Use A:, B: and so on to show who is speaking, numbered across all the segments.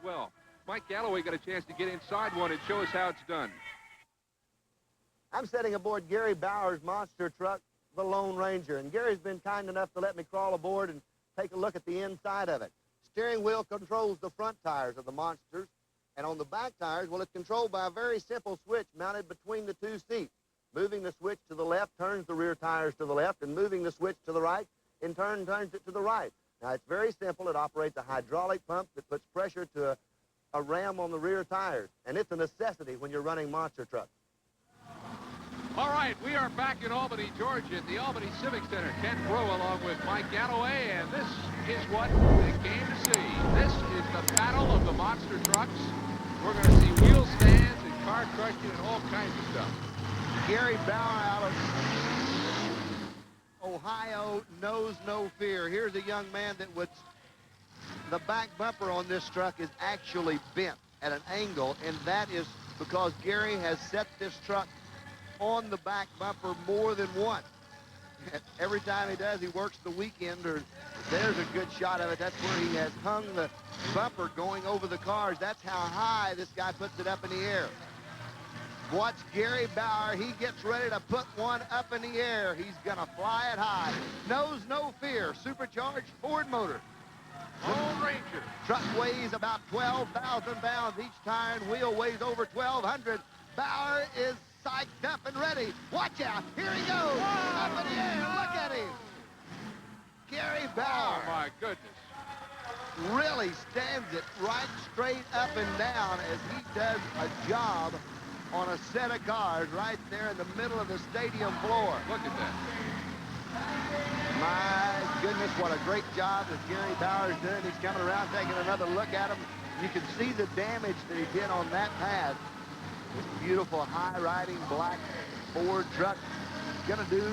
A: well. Mike Galloway got a chance to get inside one and show us how it's done.
B: I'm sitting aboard Gary Bauer's monster truck, the Lone Ranger, and Gary's been kind enough to let me crawl aboard and take a look at the inside of it. Steering wheel controls the front tires of the monsters, and on the back tires, well, it's controlled by a very simple switch mounted between the two seats. Moving the switch to the left turns the rear tires to the left, and moving the switch to the right, in turn, turns it to the right. Now, it's very simple. It operates a hydraulic pump that puts pressure to a ram on the rear tires, and it's a necessity when you're running monster trucks.
A: All right, we are back in Albany, Georgia, at the Albany Civic Center. Ken Breaux along with Mike Galloway, and this is what they came to see. This is the battle of the monster trucks. We're going to see wheel stands and car crushing and all kinds of stuff.
B: Gary Bauer out of Ohio knows no fear. Here's a young man that would... The back bumper on this truck is actually bent at an angle, and that is because Gary has set this truck on the back bumper more than once. Every time he does, he works the weekend, or there's a good shot of it. That's where he has hung the bumper going over the cars. That's how high this guy puts it up in the air. Watch Gary Bauer. He gets ready to put one up in the air. He's going to fly it high. Knows no fear. Supercharged Ford motor.
A: Lone Ranger.
B: Truck weighs about 12,000 pounds. Each tire and wheel weighs over 1,200. Bauer is psyched up and ready. Watch out. Here he goes. Whoa. Up in the air. Look at him. Gary Bauer.
A: Oh, my goodness.
B: Really stands it right straight up and down as he does a job on a set of cars right there in the middle of the stadium floor.
A: Look at that.
B: My goodness, what a great job that Gary Bauer's doing. He's coming around taking another look at him. You can see the damage that he did on that pad. This beautiful high-riding black Ford truck. Gonna do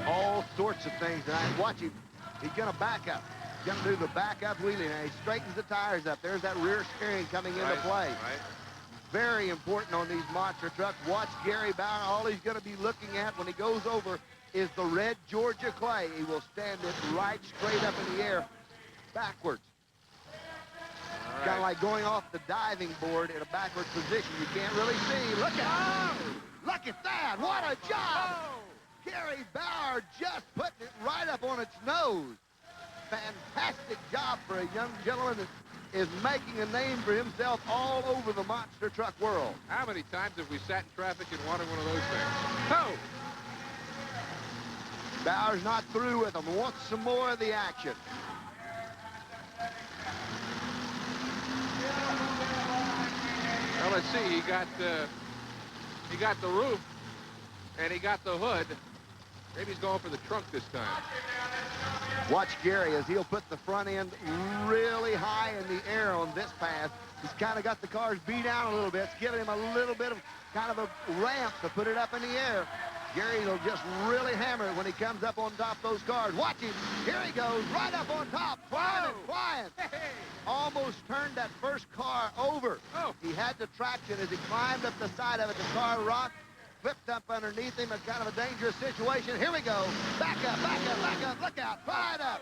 B: all sorts of things tonight. Watch him. He's gonna back up. He's gonna do the back-up wheelie. Now he straightens the tires up. There's that rear steering coming into play.
A: Right.
B: Very important on these monster trucks. Watch Gary Bauer. All he's going to be looking at when he goes over is the red Georgia clay. He will stand it right straight up in the air, backwards.
A: Right.
B: Kind of like going off the diving board in a backward position. You can't really see. Look at Look at that. What a job. Gary Bauer just putting it right up on its nose. Fantastic job for a young gentleman that is making a name for himself all over the monster truck world.
A: How many times have we sat in traffic and wanted one of those things? Oh!
B: Bauer's not through with them. Wants some more of the action.
A: Well, let's see. He got the roof, and he got the hood. Maybe he's going for the trunk this time.
B: Watch Gary as he'll put the front end really high in the air on this pass. He's kind of got the cars beat down a little bit. It's giving him a little bit of kind of a ramp to put it up in the air. Gary will just really hammer it when he comes up on top of those cars. Watch him. Here he goes, right up on top, flying and flying.
A: Hey.
B: Almost turned that first car over.
A: Oh.
B: He had the traction as he climbed up the side of it. The car rocked, flipped up underneath him. It's kind of a dangerous situation. Here we go. Back up, back up, back up. Look out, flying up.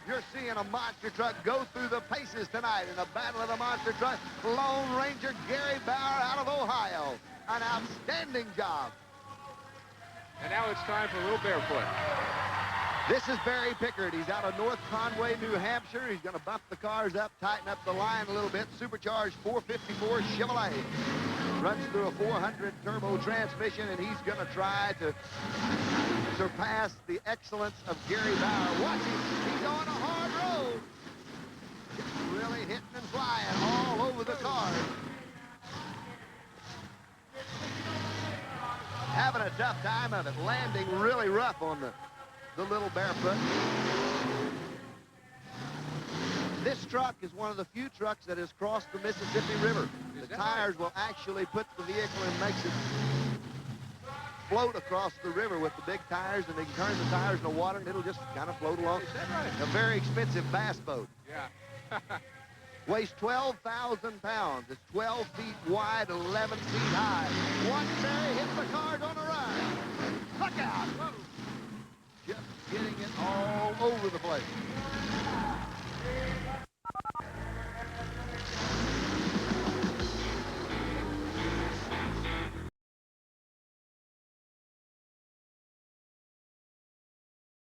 B: You're seeing a monster truck go through the paces tonight in the battle of the monster truck. Lone Ranger Gary Bauer out of Ohio. An outstanding job.
A: And now it's time for a little barefoot.
B: This is Barry Pickard. He's out of North Conway, New Hampshire. He's going to bump the cars up, tighten up the line a little bit. Supercharged 454 Chevrolet. Runs through a 400 turbo transmission, and he's going to try to surpass the excellence of Gary Bauer. Watch him. He's on a hard road. Just really hitting and flying all over the cars. Having a tough time of it, landing really rough on the little barefoot. This truck is one of the few trucks that has crossed the Mississippi River. The tires will actually put the vehicle and makes it float across the river with the big tires, and they can turn the tires in the water and it'll just kind of float along.
A: Is that right?
B: A very expensive bass boat.
A: Yeah.
B: Weighs 12,000 pounds. It's 12 feet wide, 11 feet high. One Barry hits the cars on the run. Look out. Just getting it all over the place.